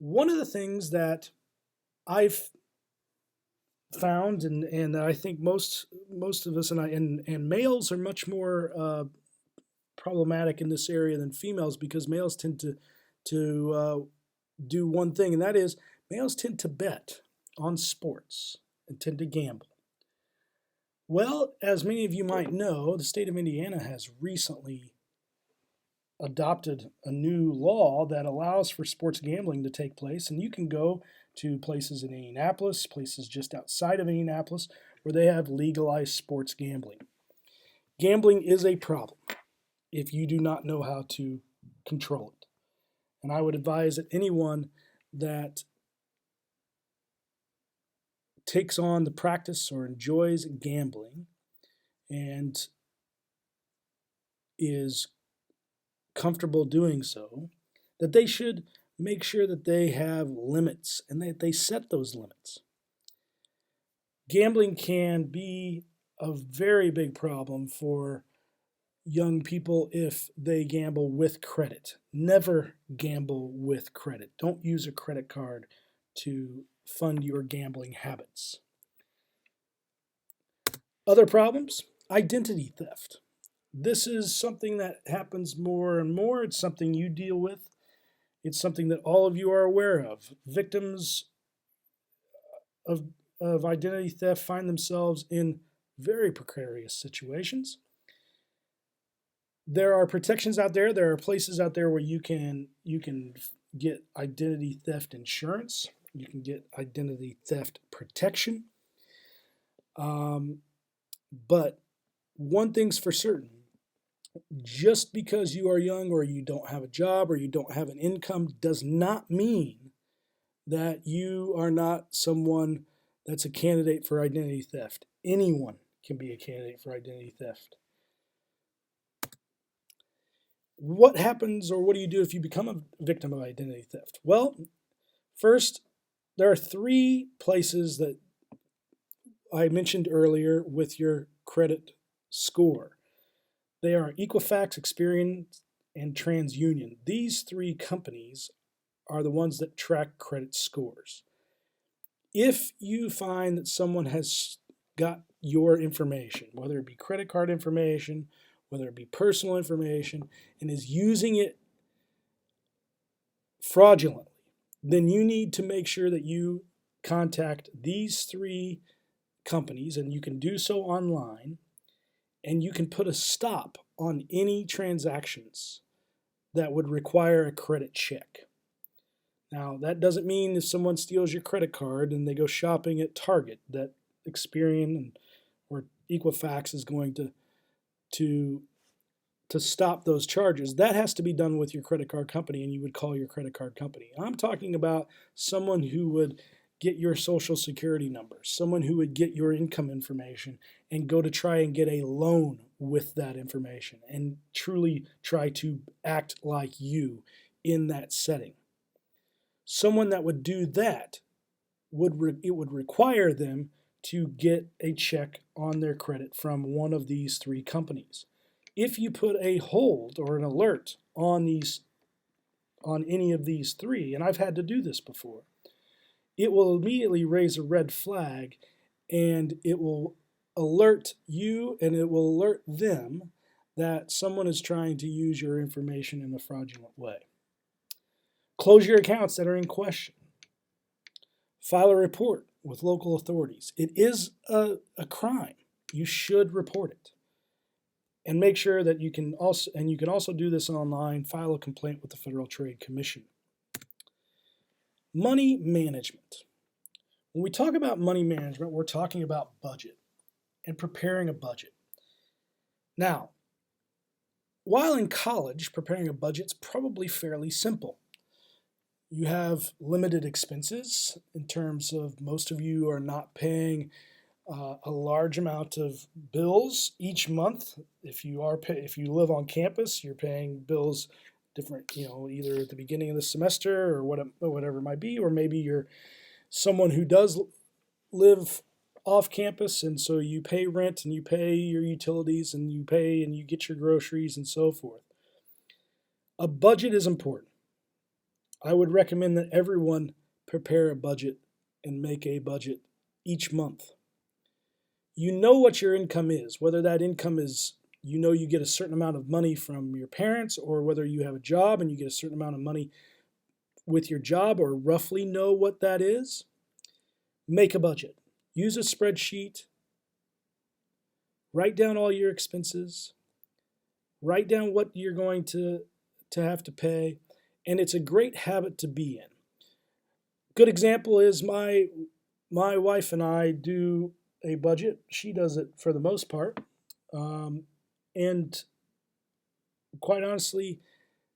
One of the things that I've found, and I think most of us and males are much more problematic in this area than females because males tend to do one thing, and that is males tend to bet on sports and tend to gamble. Well, as many of you might know, the state of Indiana has recently adopted a new law that allows for sports gambling to take place, and you can go to places in Indianapolis, places just outside of Indianapolis, where they have legalized sports gambling. Gambling is a problem if you do not know how to control it. And I would advise that anyone that takes on the practice or enjoys gambling and is comfortable doing so, that they should make sure that they have limits and that they set those limits. Gambling can be a very big problem for young people if they gamble with credit. Never gamble with credit. Don't use a credit card to fund your gambling habits. Other problems: identity theft. This is something that happens more and more. It's something you deal with. It's something that all of you are aware of. Victims of, of identity theft find themselves in very precarious situations. There are protections out there. There are places out there where you can get identity theft insurance. You can get identity theft protection. But one thing's for certain: just because you are young or you don't have a job or you don't have an income does not mean that you are not someone that's a candidate for identity theft. Anyone can be a candidate for identity theft. What happens, or what do you do if you become a victim of identity theft? Well, first, there are three places that I mentioned earlier with your credit score. They are Equifax, Experian, and TransUnion. These three companies are the ones that track credit scores. If you find that someone has got your information, whether it be credit card information, whether it be personal information, and is using it fraudulently, then you need to make sure that you contact these three companies, and you can do so online, and you can put a stop on any transactions that would require a credit check. Now, that doesn't mean if someone steals your credit card and they go shopping at Target that Experian or Equifax is going to stop those charges. That has to be done with your credit card company, and you would call your credit card company. I'm talking about someone who would get your social security number, someone who would get your income information and go to try and get a loan with that information and truly try to act like you in that setting. Someone that would do that it would require them to get a check on their credit from one of these three companies. If you put a hold or an alert on any of these three, and I've had to do this before, it will immediately raise a red flag, and it will alert you and it will alert them that someone is trying to use your information in a fraudulent way. Close your accounts that are in question. File a report with local authorities. It is a crime. You should report it. And make sure that you can also do this online, file a complaint with the Federal Trade Commission. Money management. When we talk about money management, we're talking about budget and preparing a budget. Now, while in college, preparing a budget's probably fairly simple. You have limited expenses in terms of most of you are not paying a large amount of bills each month. If you live on campus, you're paying bills different, either at the beginning of the semester or whatever it might be, or maybe you're someone who does live off campus, and so you pay rent and you pay your utilities and you pay and you get your groceries and so forth. A budget is important. I would recommend that everyone prepare a budget and make a budget each month. You know what your income is, whether that income is, you get a certain amount of money from your parents, or whether you have a job and you get a certain amount of money with your job, or roughly know what that is. Make a budget. Use a spreadsheet. Write down all your expenses. Write down what you're going to have to pay. And it's a great habit to be in. Good example is my wife and I do a budget. She does it for the most part. And quite honestly,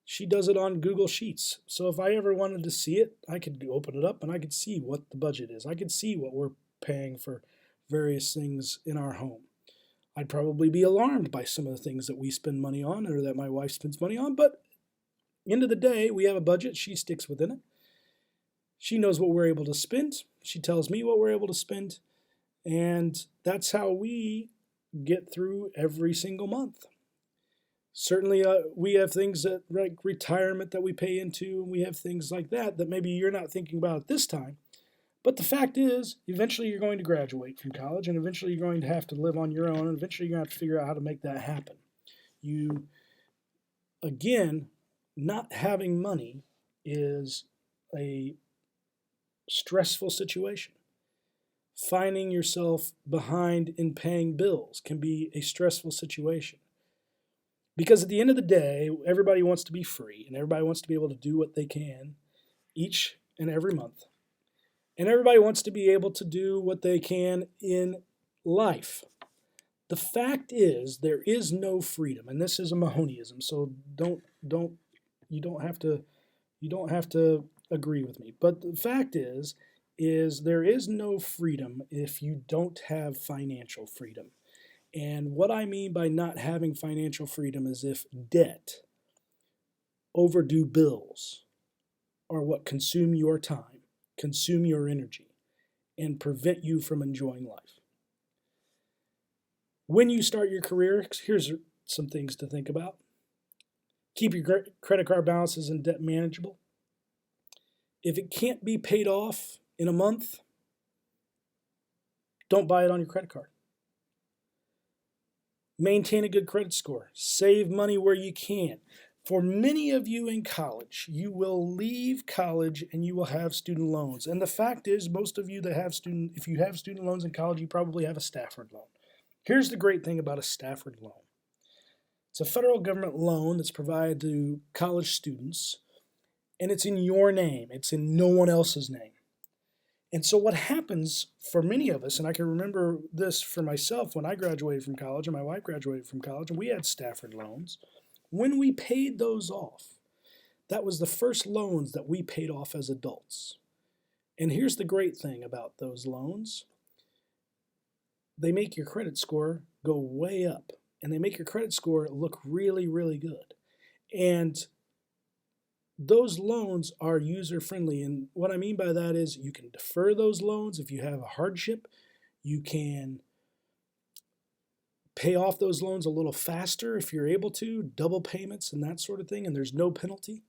she does it on Google Sheets. So if I ever wanted to see it, I could open it up and I could see what the budget is. I could see what we're paying for various things in our home. I'd probably be alarmed by some of the things that we spend money on, or that my wife spends money on, but end of the day, we have a budget. She sticks within it. She knows what we're able to spend. She tells me what we're able to spend. And that's how we get through every single month. Certainly, we have things that, like retirement, that we pay into, and we have things like that maybe you're not thinking about at this time. But the fact is, eventually you're going to graduate from college, and eventually you're going to have to live on your own, and eventually you're going to have to figure out how to make that happen. Again, not having money is a stressful situation. Finding yourself behind in paying bills can be a stressful situation. Because at the end of the day, everybody wants to be free, and everybody wants to be able to do what they can each and every month. And everybody wants to be able to do what they can in life. The fact is, there is no freedom, and this is a Mahoneyism, so you don't have to agree with me. But the fact is there is no freedom if you don't have financial freedom. And what I mean by not having financial freedom is if debt, overdue bills, are what consume your time, consume your energy, and prevent you from enjoying life. When you start your career, here's some things to think about. Keep your credit card balances and debt manageable. If it can't be paid off in a month, don't buy it on your credit card. Maintain a good credit score. Save money where you can. For many of you in college, you will leave college and you will have student loans. And the fact is, most of you that have if you have student loans in college, you probably have a Stafford loan. Here's the great thing about a Stafford loan. It's a federal government loan that's provided to college students, and it's in your name. It's in no one else's name. And so what happens for many of us, and I can remember this for myself when I graduated from college and my wife graduated from college, and we had Stafford loans. When we paid those off, that was the first loans that we paid off as adults. And here's the great thing about those loans. They make your credit score go way up, and they make your credit score look really, really good. And those loans are user-friendly, and what I mean by that is you can defer those loans if you have a hardship. You can pay off those loans a little faster if you're able to, double payments and that sort of thing, and there's no penalty.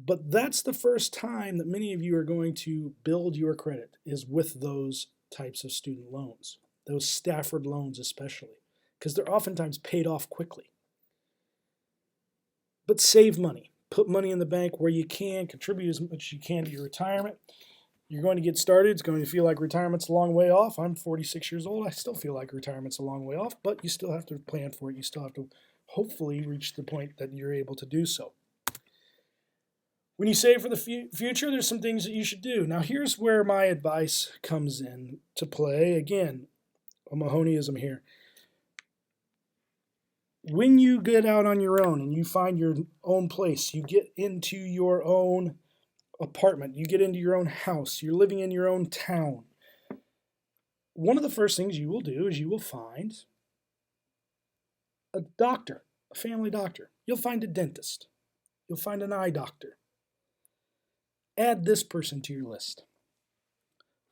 But that's the first time that many of you are going to build your credit, is with those types of student loans, those Stafford loans especially, because they're oftentimes paid off quickly. But save money. Put money in the bank where you can, contribute as much as you can to your retirement. You're going to get started. It's going to feel like retirement's a long way off. I'm 46 years old. I still feel like retirement's a long way off, but you still have to plan for it. You still have to hopefully reach the point that you're able to do so. When you save for the future, there's some things that you should do. Now, here's where my advice comes in to play. Again, a Mahoneyism here. When you get out on your own and you find your own place, you get into your own apartment, you get into your own house, you're living in your own town, one of the first things you will do is you will find a doctor, a family doctor. You'll find a dentist. You'll find an eye doctor. Add this person to your list.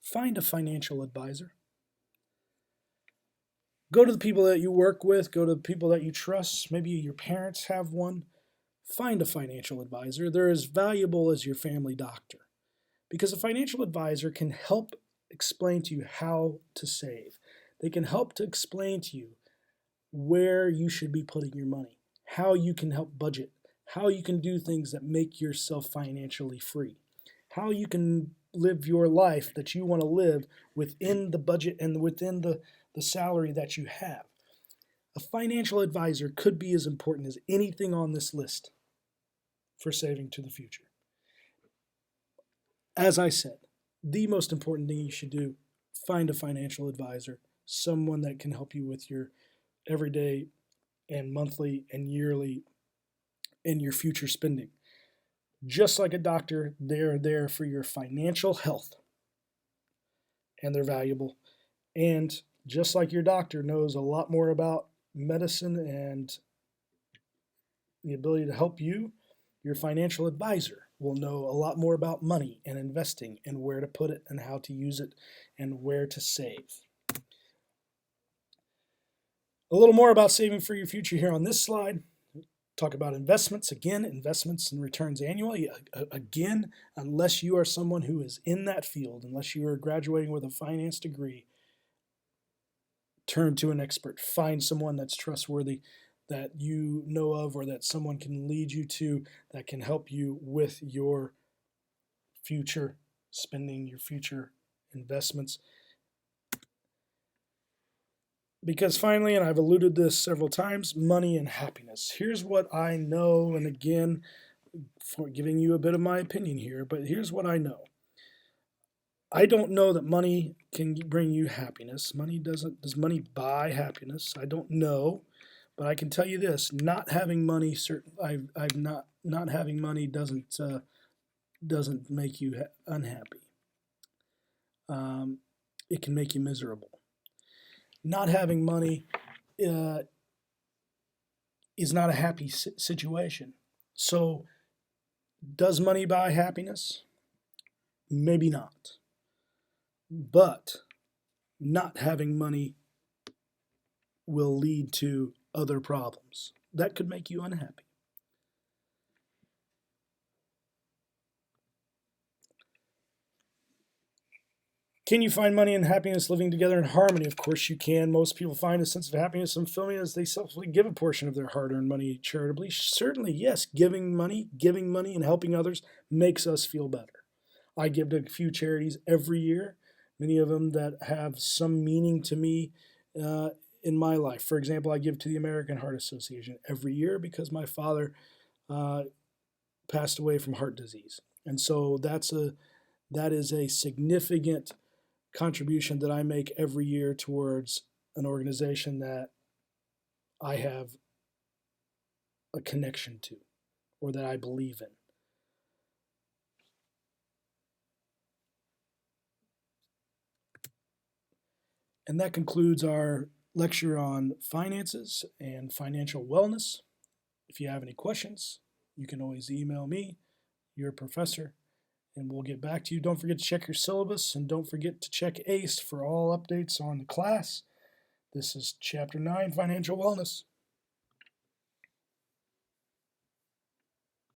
Find a financial advisor. Go to the people that you work with. Go to the people that you trust. Maybe your parents have one. find a financial advisor. They're as valuable as your family doctor because a financial advisor can help explain to you how to save. They can help to explain to you where you should be putting your money, how you can help budget, how you can do things that make yourself financially free, how you can live your life that you want to live within the budget and within the salary that you have. A financial advisor could be as important as anything on this list for saving to the future. As I said, the most important thing you should do, find a financial advisor, someone that can help you with your everyday and monthly and yearly and your future spending. Just like a doctor, they're there for your financial health, and they're valuable. And just like your doctor knows a lot more about medicine and the ability to help you, your financial advisor will know a lot more about money and investing and where to put it and how to use it and where to save. A little more about saving for your future here on this slide. Talk about investments. Again, investments and returns annually. Again, unless you are someone who is in that field, unless you are graduating with a finance degree, turn to an expert. Find someone that's trustworthy, that you know of, or that someone can lead you to, that can help you with your future spending, your future investments. Because finally, and I've alluded this several times, money and happiness. Here's what I know, and again, for giving you a bit of my opinion here, but here's what I know. I don't know that money can bring you happiness. Does money buy happiness? I don't know, but I can tell you this: not having money, not having money doesn't make you unhappy. It can make you miserable. Not having money is not a happy situation. So, does money buy happiness? Maybe not. But not having money will lead to other problems that could make you unhappy. Can you find money and happiness living together in harmony? Of course you can. Most people find a sense of happiness and fulfillment as they selflessly give a portion of their hard-earned money charitably. Certainly, yes, giving money and helping others makes us feel better. I give to a few charities every year, many of them that have some meaning to me in my life. For example, I give to the American Heart Association every year because my father passed away from heart disease. And so that is a significant contribution that I make every year towards an organization that I have a connection to or that I believe in. And that concludes our lecture on finances and financial wellness. If you have any questions, you can always email me, your professor, and we'll get back to you. Don't forget to check your syllabus, and don't forget to check ACE for all updates on the class. This is Chapter 9, Financial Wellness.